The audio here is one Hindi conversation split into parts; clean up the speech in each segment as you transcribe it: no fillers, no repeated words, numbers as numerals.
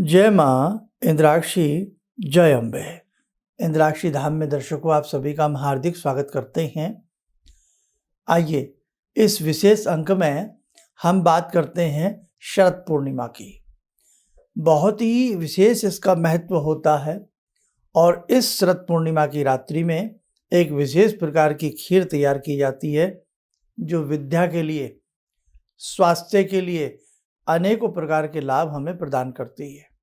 जय माँ इंद्राक्षी, जय अम्बे। इंद्राक्षी धाम में दर्शकों, आप सभी का हम हार्दिक स्वागत करते हैं। आइए इस विशेष अंक में हम बात करते हैं शरद पूर्णिमा की। बहुत ही विशेष इसका महत्व होता है और इस शरद पूर्णिमा की रात्रि में एक विशेष प्रकार की खीर तैयार की जाती है जो विद्या के लिए, स्वास्थ्य के लिए अनेकों प्रकार के लाभ हमें प्रदान करती है।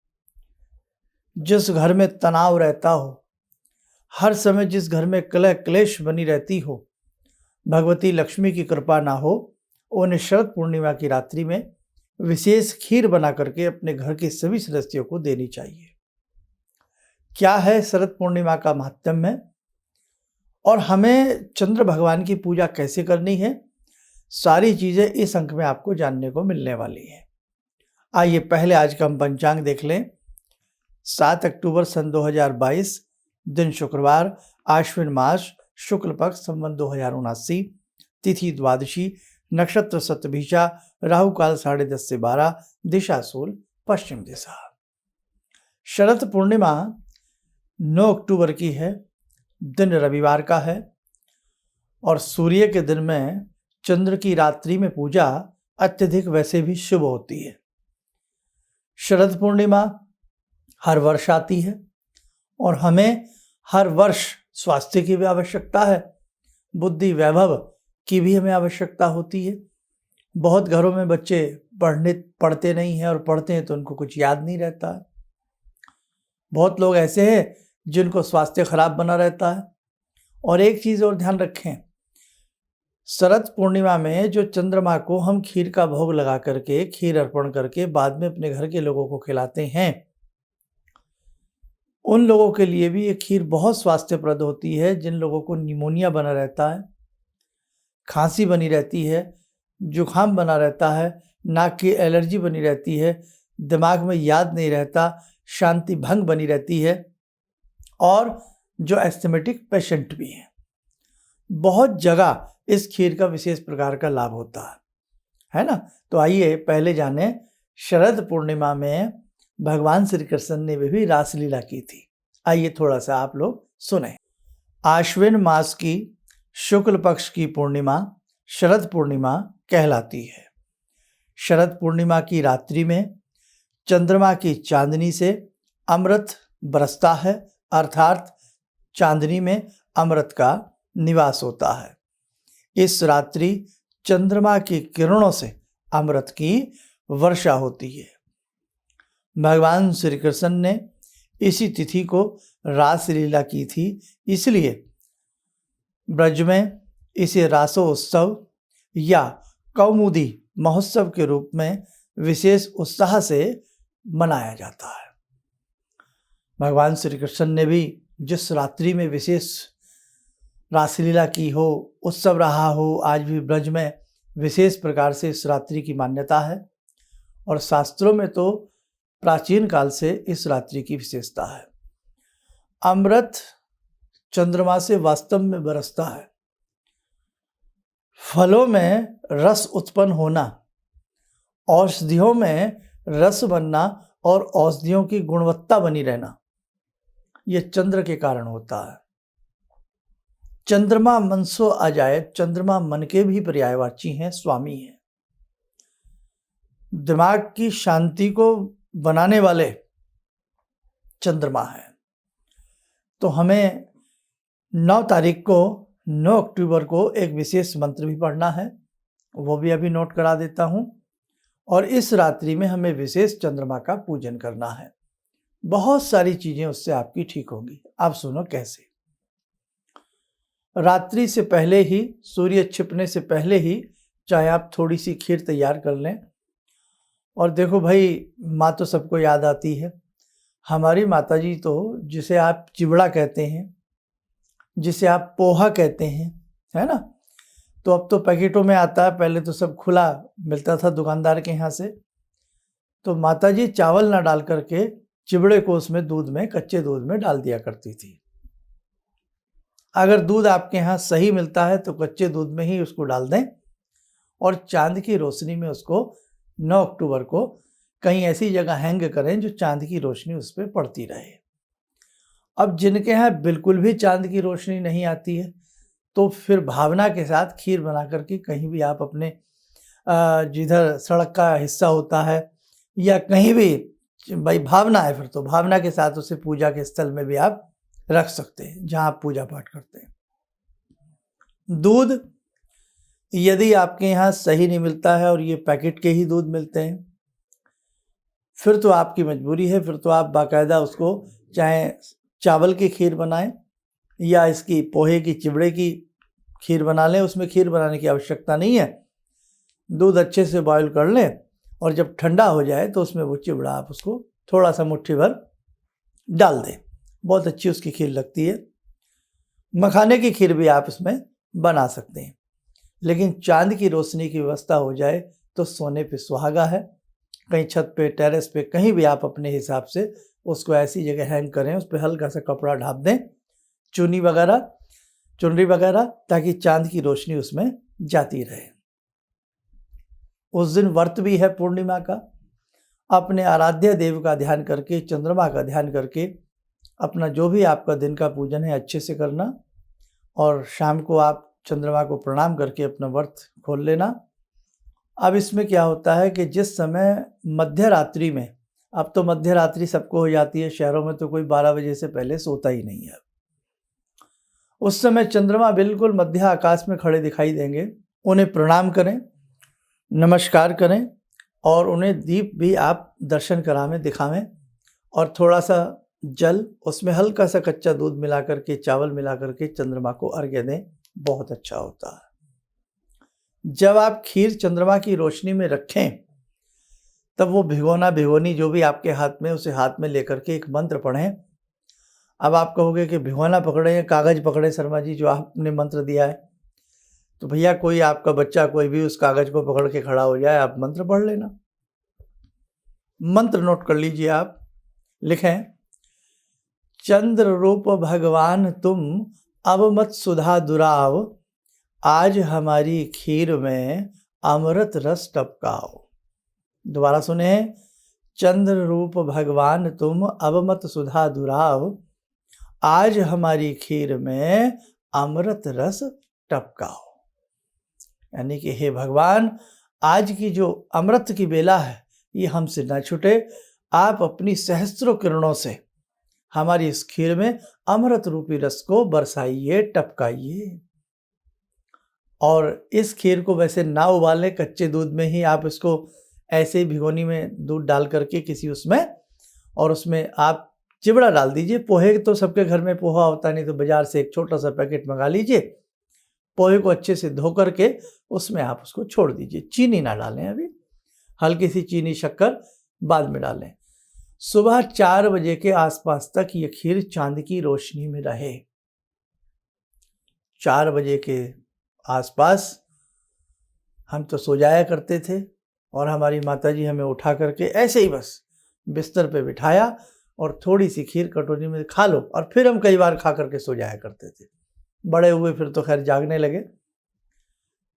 जिस घर में तनाव रहता हो, हर समय जिस घर में कलह क्लेश बनी रहती हो, भगवती लक्ष्मी की कृपा ना हो, उन्हें शरद पूर्णिमा की रात्रि में विशेष खीर बना करके अपने घर के सभी सदस्यों को देनी चाहिए। क्या है शरद पूर्णिमा का महात्म्य और हमें चंद्र भगवान की पूजा कैसे करनी है, सारी चीजें इस अंक में आपको जानने को मिलने वाली हैं। आइए पहले आज का हम पंचांग देख लें। 7 अक्टूबर सन 2022, दिन शुक्रवार, आश्विन मास, शुक्ल पक्ष, संवत 2079, तिथि द्वादशी, नक्षत्र सतभिषा, राहु काल 10:30 से 12, दिशा सूल पश्चिम दिशा। शरद पूर्णिमा 9 अक्टूबर की है, दिन रविवार का है और सूर्य के दिन में चंद्र की रात्रि में पूजा अत्यधिक वैसे भी शुभ होती है। शरद पूर्णिमा हर वर्ष आती है और हमें हर वर्ष स्वास्थ्य की भी आवश्यकता है, बुद्धि वैभव की भी हमें आवश्यकता होती है। बहुत घरों में बच्चे पढ़ते नहीं हैं और पढ़ते हैं तो उनको कुछ याद नहीं रहता है। बहुत लोग ऐसे हैं जिनको स्वास्थ्य खराब बना रहता है। और एक चीज़ और ध्यान रखें, शरद पूर्णिमा में जो चंद्रमा को हम खीर का भोग लगा करके, खीर अर्पण करके बाद में अपने घर के लोगों को खिलाते हैं, उन लोगों के लिए भी ये खीर बहुत स्वास्थ्यप्रद होती है। जिन लोगों को निमोनिया बना रहता है, खांसी बनी रहती है, जुखाम बना रहता है, नाक की एलर्जी बनी रहती है, दिमाग में याद नहीं रहता, शांति भंग बनी रहती है और जो एस्थमेटिक पेशेंट भी हैं, बहुत जगह इस खीर का विशेष प्रकार का लाभ होता है ना। तो आइए पहले जाने शरद पूर्णिमा में भगवान श्री कृष्ण ने भी रासलीला की थी। आइए थोड़ा सा आप लोग सुने। आश्विन मास की शुक्ल पक्ष की पूर्णिमा शरद पूर्णिमा कहलाती है। शरद पूर्णिमा की रात्रि में चंद्रमा की चांदनी से अमृत बरसता है, अर्थात चांदनी में अमृत का निवास होता है। इस रात्रि चंद्रमा की किरणों से अमृत की वर्षा होती है। भगवान श्री कृष्ण ने इसी तिथि को रासलीला की थी, इसलिए ब्रज में इसे रासोत्सव या कौमुदी महोत्सव के रूप में विशेष उत्साह से मनाया जाता है। भगवान श्री कृष्ण ने भी जिस रात्रि में विशेष रासलीला की हो, उत्सव रहा हो, आज भी ब्रज में विशेष प्रकार से इस रात्रि की मान्यता है और शास्त्रों में तो प्राचीन काल से इस रात्रि की विशेषता है। अमृत चंद्रमा से वास्तव में बरसता है। फलों में रस उत्पन्न होना, औषधियों में रस बनना और औषधियों की गुणवत्ता बनी रहना, यह चंद्र के कारण होता है। चंद्रमा मन सो आ जाए, चंद्रमा मन के भी पर्यायवाची हैं, स्वामी हैं। दिमाग की शांति को बनाने वाले चंद्रमा हैं। तो हमें 9 तारीख को, 9 अक्टूबर को एक विशेष मंत्र भी पढ़ना है, वो भी अभी नोट करा देता हूँ। और इस रात्रि में हमें विशेष चंद्रमा का पूजन करना है। बहुत सारी चीजें उससे आपकी ठीक होंगी। आप सुनो कैसे। रात्रि से पहले ही, सूर्य छिपने से पहले ही चाहे आप थोड़ी सी खीर तैयार कर लें। और देखो भाई, माँ तो सबको याद आती है। हमारी माता जी तो, जिसे आप चिवड़ा कहते हैं, जिसे आप पोहा कहते हैं, है ना, तो अब तो पैकेटों में आता है, पहले तो सब खुला मिलता था दुकानदार के यहाँ से। तो माता जी चावल ना डाल करके चिवड़े को उसमें दूध में, कच्चे दूध में डाल दिया करती थी। अगर दूध आपके यहाँ सही मिलता है तो कच्चे दूध में ही उसको डाल दें और चांद की रोशनी में उसको 9 अक्टूबर को कहीं ऐसी जगह हैंग करें जो चांद की रोशनी उस पर पड़ती रहे। अब जिनके यहाँ बिल्कुल भी चांद की रोशनी नहीं आती है, तो फिर भावना के साथ खीर बना करके कहीं भी आप अपने जिधर सड़क का हिस्सा होता है या कहीं भी, भाई भावना है, फिर तो भावना के साथ उसे पूजा के स्थल में भी आप रख सकते हैं जहाँ आप पूजा पाठ करते हैं। दूध यदि आपके यहाँ सही नहीं मिलता है और ये पैकेट के ही दूध मिलते हैं, फिर तो आपकी मजबूरी है, फिर तो आप बाकायदा उसको चाहे चावल की खीर बनाएं या इसकी पोहे की चिवड़े की खीर बना लें। उसमें खीर बनाने की आवश्यकता नहीं है। दूध अच्छे से बॉयल कर लें और जब ठंडा हो जाए तो उसमें वो चिवड़ा आप उसको थोड़ा सा मुट्ठी भर डाल दें, बहुत अच्छी उसकी खीर लगती है। मखाने की खीर भी आप इसमें बना सकते हैं, लेकिन चांद की रोशनी की व्यवस्था हो जाए तो सोने पे सुहागा है। कहीं छत पे, टेरेस पे, कहीं भी आप अपने हिसाब से उसको ऐसी जगह हैंग करें, उस पर हल्का सा कपड़ा ढाप दें, चुन्नी वगैरह, ताकि चांद की रोशनी उसमें जाती रहे। उस दिन व्रत भी है पूर्णिमा का। अपने आराध्य देव का ध्यान करके, चंद्रमा का ध्यान करके अपना जो भी आपका दिन का पूजन है अच्छे से करना, और शाम को आप चंद्रमा को प्रणाम करके अपना व्रत खोल लेना। अब इसमें क्या होता है कि जिस समय मध्य रात्रि में, अब तो मध्य रात्रि सबको हो जाती है, शहरों में तो कोई 12 बजे से पहले सोता ही नहीं है। उस समय चंद्रमा बिल्कुल मध्य आकाश में खड़े दिखाई देंगे। उन्हें प्रणाम करें, नमस्कार करें और उन्हें दीप भी आप दर्शन करावें, दिखावें, और थोड़ा सा जल, उसमें हल्का सा कच्चा दूध मिला करके, चावल मिला करके चंद्रमा को अर्घ्य दें, बहुत अच्छा होता है। जब आप खीर चंद्रमा की रोशनी में रखें तब वो भिगोनी जो भी आपके हाथ में, उसे हाथ में लेकर के एक मंत्र पढ़ें। अब आप कहोगे कि भिगोना पकड़े या कागज़ पकड़े शर्मा जी, जो आपने मंत्र दिया है? तो भैया कोई आपका बच्चा कोई भी उस कागज़ को पकड़ के खड़ा हो जाए, आप मंत्र पढ़ लेना। मंत्र नोट कर लीजिए आप, लिखें, चंद्र रूप भगवान तुम अब मत सुधा दुराव, आज हमारी खीर में अमृत रस टपकाओ। दोबारा सुने, चंद्र रूप भगवान तुम अब मत सुधा दुराव, आज हमारी खीर में अमृत रस टपकाओ। यानी कि हे भगवान, आज की जो अमृत की बेला है ये हमसे न छूटे, आप अपनी सहस्त्रों किरणों से हमारी इस खीर में अमृत रूपी रस को बरसाइए, टपकाइए। और इस खीर को वैसे ना उबालें, कच्चे दूध में ही आप इसको ऐसे ही भिगोनी में दूध डाल करके किसी उसमें, और उसमें आप चिवड़ा डाल दीजिए। पोहे तो सबके घर में पोहा होता नहीं, तो बाजार से एक छोटा सा पैकेट मंगा लीजिए। पोहे को अच्छे से धो करके उसमें आप उसको छोड़ दीजिए। चीनी ना डालें, अभी हल्की सी चीनी शक्कर बाद में डालें। सुबह 4 बजे के आसपास तक ये खीर चांद की रोशनी में रहे। 4 बजे के आसपास हम तो सो जाया करते थे, और हमारी माताजी हमें उठा करके ऐसे ही बस बिस्तर पे बिठाया और थोड़ी सी खीर कटोरी में खा लो, और फिर हम कई बार खा करके सो जाया करते थे। बड़े हुए फिर तो खैर जागने लगे,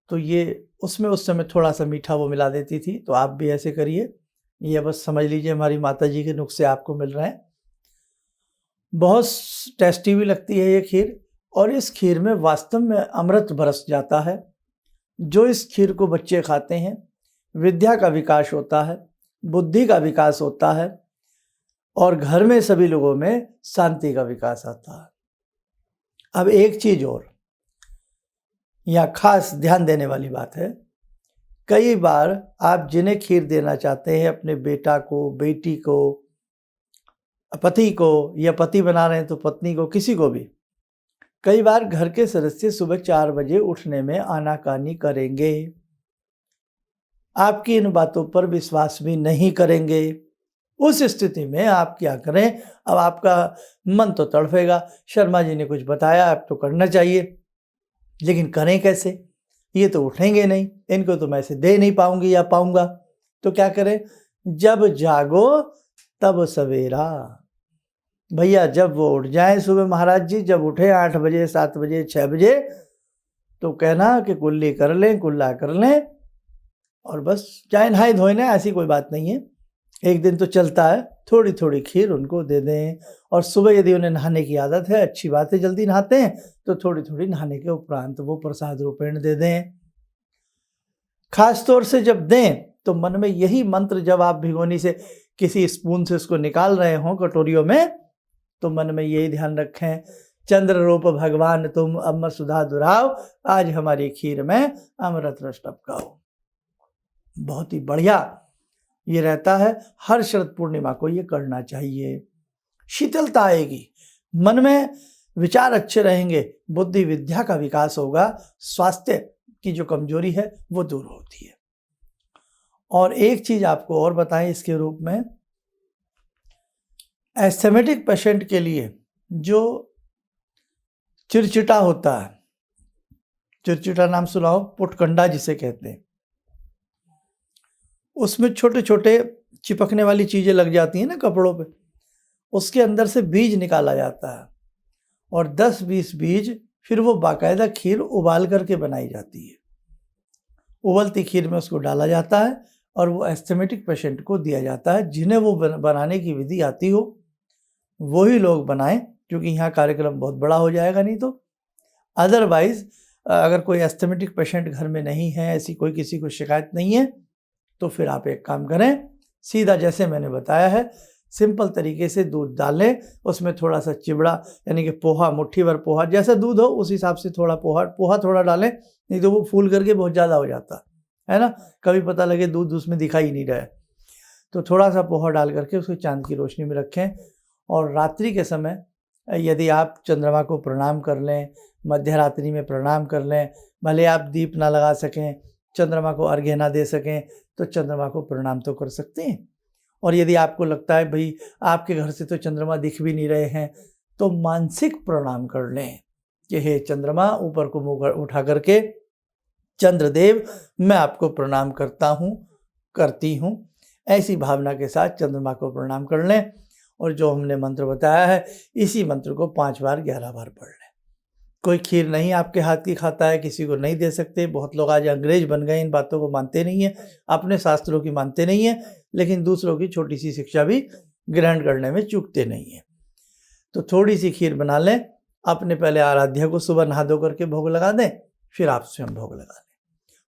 तो ये उसमें उस समय थोड़ा सा मीठा वो मिला देती थी। तो आप भी ऐसे करिए, ये बस समझ लीजिए हमारी माताजी के नुस्खे आपको मिल रहे हैं। बहुत टेस्टी भी लगती है ये खीर, और इस खीर में वास्तव में अमृत बरस जाता है। जो इस खीर को बच्चे खाते हैं, विद्या का विकास होता है, बुद्धि का विकास होता है, और घर में सभी लोगों में शांति का विकास आता है। अब एक चीज और यहाँ खास ध्यान देने वाली बात है, कई बार आप जिन्हें खीर देना चाहते हैं, अपने बेटा को, बेटी को, पति को, या पति बना रहे हैं तो पत्नी को, किसी को भी, कई बार घर के सदस्य सुबह 4 बजे उठने में आनाकानी करेंगे, आपकी इन बातों पर विश्वास भी नहीं करेंगे। उस स्थिति में आप क्या करें? अब आपका मन तो तड़फेगा, शर्मा जी ने कुछ बताया, अब तो करना चाहिए, लेकिन करें कैसे? ये तो उठेंगे नहीं, इनको तो मैं ऐसे दे नहीं पाऊंगी या पाऊंगा। तो क्या करें? जब जागो तब सवेरा। भैया जब वो उठ जाए सुबह, महाराज जी जब उठे 8 बजे, 7 बजे, 6 बजे, तो कहना कि कुल्ली कर लें, कुल्ला कर लें, और बस चाहे नहाए धोए ना, ऐसी कोई बात नहीं है। एक दिन तो चलता है, थोड़ी थोड़ी खीर उनको दे दें। और सुबह यदि उन्हें नहाने की आदत है, अच्छी बात है, जल्दी नहाते हैं, तो थोड़ी थोड़ी नहाने के उपरांत वो प्रसाद रूपेण दे दें। खास तौर से जब दें तो मन में यही मंत्र, जब आप भिगोनी से किसी स्पून से उसको निकाल रहे हों कटोरियों में, तो मन में यही ध्यान रखें, चंद्र रूप भगवान तुम अमर सुधा दुराव, आज हमारी खीर में अमृत रस टपकाओ। बहुत ही बढ़िया ये रहता है। हर शरद पूर्णिमा को ये करना चाहिए। शीतलता आएगी, मन में विचार अच्छे रहेंगे, बुद्धि विद्या का विकास होगा, स्वास्थ्य की जो कमजोरी है वो दूर होती है। और एक चीज आपको और बताएं इसके रूप में, एस्थमेटिक पेशेंट के लिए जो चिरचिटा होता है, चिरचिटा नाम सुनाओ, पुटकंडा जिसे कहते हैं, उसमें छोटे छोटे चिपकने वाली चीजें लग जाती हैं ना कपड़ों पे, उसके अंदर से बीज निकाला जाता है और 10-20 बीज फिर वो बाकायदा खीर उबाल करके बनाई जाती है। उबलती खीर में उसको डाला जाता है और वो एस्थमेटिक पेशेंट को दिया जाता है। जिन्हें वो बनाने की विधि आती हो वही लोग बनाएं, क्योंकि यहाँ कार्यक्रम बहुत बड़ा हो जाएगा नहीं तो। अदरवाइज अगर कोई एस्थमेटिक पेशेंट घर में नहीं है, ऐसी कोई किसी को शिकायत नहीं है, तो फिर आप एक काम करें, सीधा जैसे मैंने बताया है, सिंपल तरीके से दूध डालें, उसमें थोड़ा सा चिबड़ा यानी कि पोहा, मुट्ठी भर पोहा, जैसा दूध हो उस हिसाब से थोड़ा पोहा थोड़ा डालें, नहीं तो वो फूल करके बहुत ज़्यादा हो जाता है ना, कभी पता लगे दूध उसमें दिखाई नहीं रहा है। तो थोड़ा सा पोहा डाल करके उसको चांद की रोशनी में रखें। और रात्रि के समय यदि आप चंद्रमा को प्रणाम कर लें, मध्य रात्रि में प्रणाम कर लें, भले आप दीप ना लगा सकें, चंद्रमा को अर्घ्य ना दे सकें, तो चंद्रमा को प्रणाम तो कर सकते हैं। और यदि आपको लगता है भाई आपके घर से तो चंद्रमा दिख भी नहीं रहे हैं, तो मानसिक प्रणाम कर लें कि हे चंद्रमा, ऊपर को मुंह उठा करके, चंद्रदेव मैं आपको प्रणाम करता हूँ, करती हूँ, ऐसी भावना के साथ चंद्रमा को प्रणाम कर लें। और जो हमने मंत्र बताया है, इसी मंत्र को 5 बार 11 बार पढ़ लें। कोई खीर नहीं आपके हाथ की खाता है, किसी को नहीं दे सकते। बहुत लोग आज अंग्रेज बन गए, इन बातों को मानते नहीं हैं, अपने शास्त्रों की मानते नहीं हैं, लेकिन दूसरों की छोटी सी शिक्षा भी ग्रहण करने में चूकते नहीं हैं। तो थोड़ी सी खीर बना लें, अपने पहले आराध्या को सुबह नहा धो करके भोग लगा दें, फिर आप स्वयं भोग लगा लें।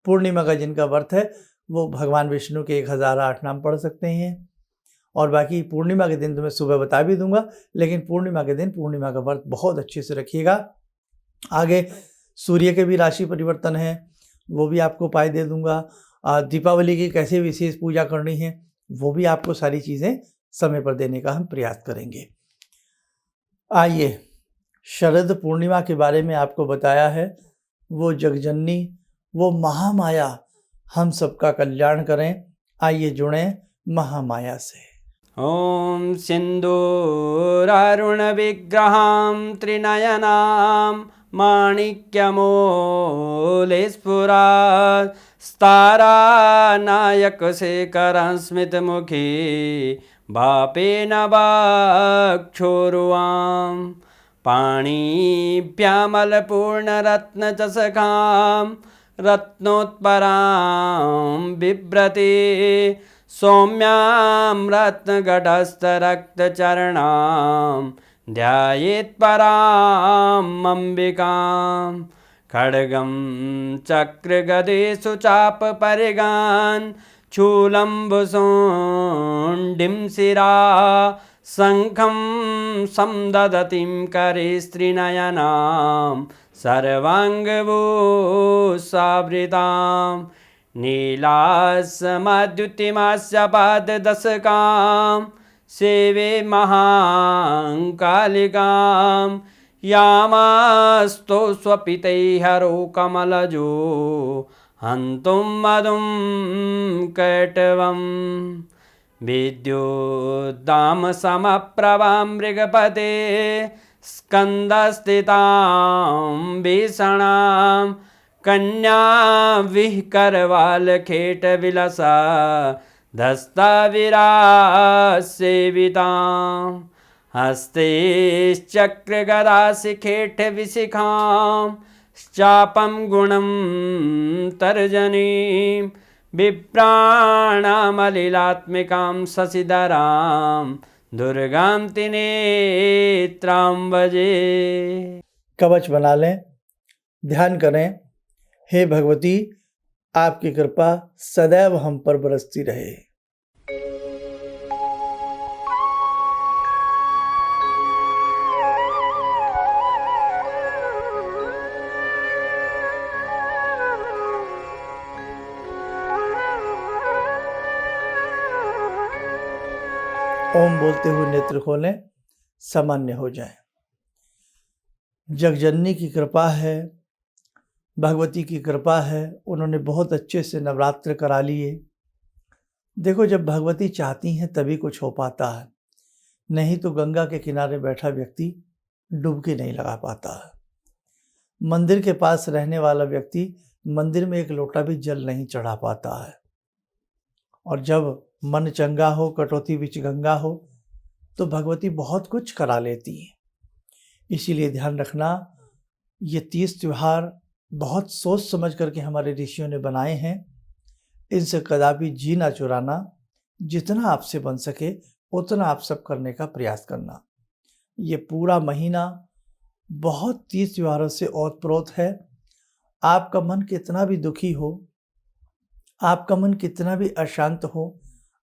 पूर्णिमा का जिनका व्रत है वो भगवान विष्णु के 1008 नाम पढ़ सकते हैं। और बाकी पूर्णिमा के दिन तो मैं सुबह बता भी दूंगा, लेकिन पूर्णिमा के दिन पूर्णिमा का व्रत बहुत अच्छे से रखिएगा। आगे सूर्य के भी राशि परिवर्तन है, वो भी आपको उपाय दे दूंगा। दीपावली की कैसे विशेष पूजा करनी है वो भी आपको सारी चीज़ें समय पर देने का हम प्रयास करेंगे। आइए, शरद पूर्णिमा के बारे में आपको बताया है, वो जगजननी, वो महामाया हम सबका कल्याण करें। आइए जुड़ें महामाया से। ॐ सिन्दूरारुणविग्रहां त्रिनयनां माणिक्यमूलस्फुरात् स्तारानायकशेखरं स्मितमुखी भापेन वक्षोरुवां पाणिभ्यामलपूर्णरत्नचषकां रत्नोत्परां बिभ्रति सौम्यां रत्नघटस्थरक्तचरणां ध्यायेत्पराम् अम्बिकां खड्गं चक्रगदेषु चापपरिगान् शूलम्बुशुण्डिं शिरा शङ्खं संदधतीं करे स्त्रीनयनां सर्वाङ्गभूषावृतां नीलासमद्युतिमास्य पाददशकां सेवे महाकालिकां यामास्तो स्वपितैहरो कमलजो हन्तुं मधुं कैटवं विद्युद्दामसमप्रभां मृगपते स्कन्दस्थितां भीषणां कन्या विहकरवालखेटविलसा धस्ताविरासेवितां हस्तैश्चक्रगदाशिखेटविशिखां चापं गुणं तर्जनीं विप्राणामलिलात्मिकां शशिधरां दुर्गां त्रिनेत्रां भजे। कवच बना लें, ध्यान करें, हे भगवती आपकी कृपा सदैव हम पर बरसती रहे। ओम बोलते हुए नेत्र खोलें, सामान्य हो जाए। जगजननी की कृपा है, भगवती की कृपा है, उन्होंने बहुत अच्छे से नवरात्र करा लिए। देखो, जब भगवती चाहती हैं तभी कुछ हो पाता है, नहीं तो गंगा के किनारे बैठा व्यक्ति डुबकी नहीं लगा पाता है। मंदिर के पास रहने वाला व्यक्ति मंदिर में एक लोटा भी जल नहीं चढ़ा पाता है। और जब मन चंगा हो, कटौती बिच गंगा हो, तो भगवती बहुत कुछ करा लेती है। इसीलिए ध्यान रखना, ये 30 त्योहार बहुत सोच समझ करके हमारे ऋषियों ने बनाए हैं। इनसे कदापि जी ना चुराना, जितना आपसे बन सके उतना आप सब करने का प्रयास करना। ये पूरा महीना बहुत 30 त्योहारों से ओतप्रोत है। आपका मन कितना भी दुखी हो, आपका मन कितना भी अशांत हो,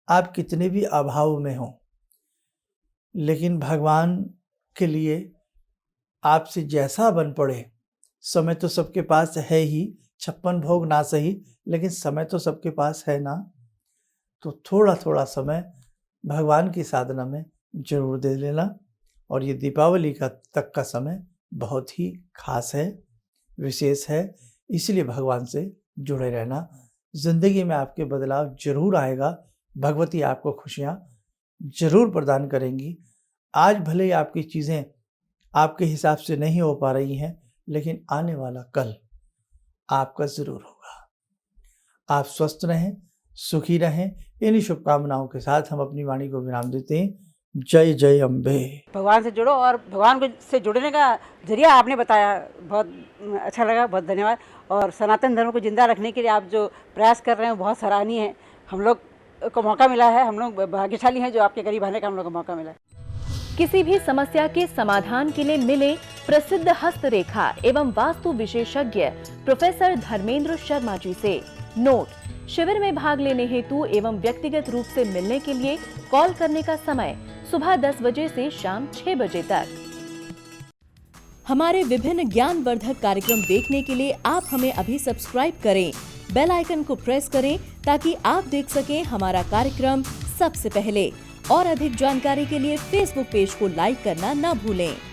आप कितने भी अभाव में हो, लेकिन भगवान के लिए आपसे जैसा बन पड़े, समय तो सबके पास है ही, 56 भोग ना सही, लेकिन समय तो सबके पास है ना। तो थोड़ा थोड़ा समय भगवान की साधना में जरूर दे लेना। और ये दीपावली का तक का समय बहुत ही खास है, विशेष है, इसलिए भगवान से जुड़े रहना। जिंदगी में आपके बदलाव जरूर आएगा, भगवती आपको खुशियाँ जरूर प्रदान करेंगी। आज भले ही आपकी चीज़ें आपके हिसाब से नहीं हो पा रही हैं, लेकिन आने वाला कल आपका ज़रूर होगा। आप स्वस्थ रहें, सुखी रहें, इन्हीं शुभकामनाओं के साथ हम अपनी वाणी को विराम देते हैं। जय जय अम्बे। भगवान से जुड़ो, और भगवान से जुड़ने का जरिया आपने बताया, बहुत अच्छा लगा, बहुत धन्यवाद। और सनातन धर्म को जिंदा रखने के लिए आप जो प्रयास कर रहे हैं बहुत सराहनीय है। हम लोग को मौका मिला है, हम लोग भाग्यशाली हैं जो आपके करीब आने का हम लोग को मौका मिला है। किसी भी समस्या के समाधान के लिए मिले प्रसिद्ध हस्तरेखा एवं वास्तु विशेषज्ञ प्रोफेसर धर्मेंद्र शर्मा जी से। नोट: शिविर में भाग लेने हेतु एवं व्यक्तिगत रूप से मिलने के लिए कॉल करने का समय सुबह 10 बजे से शाम 6 बजे तक। हमारे विभिन्न ज्ञानवर्धक कार्यक्रम देखने के लिए आप हमें अभी सब्सक्राइब करें, बेल आइकन को प्रेस करें ताकि आप देख सकें हमारा कार्यक्रम सबसे पहले। और अधिक जानकारी के लिए फेसबुक पेज को लाइक करना न भूलें।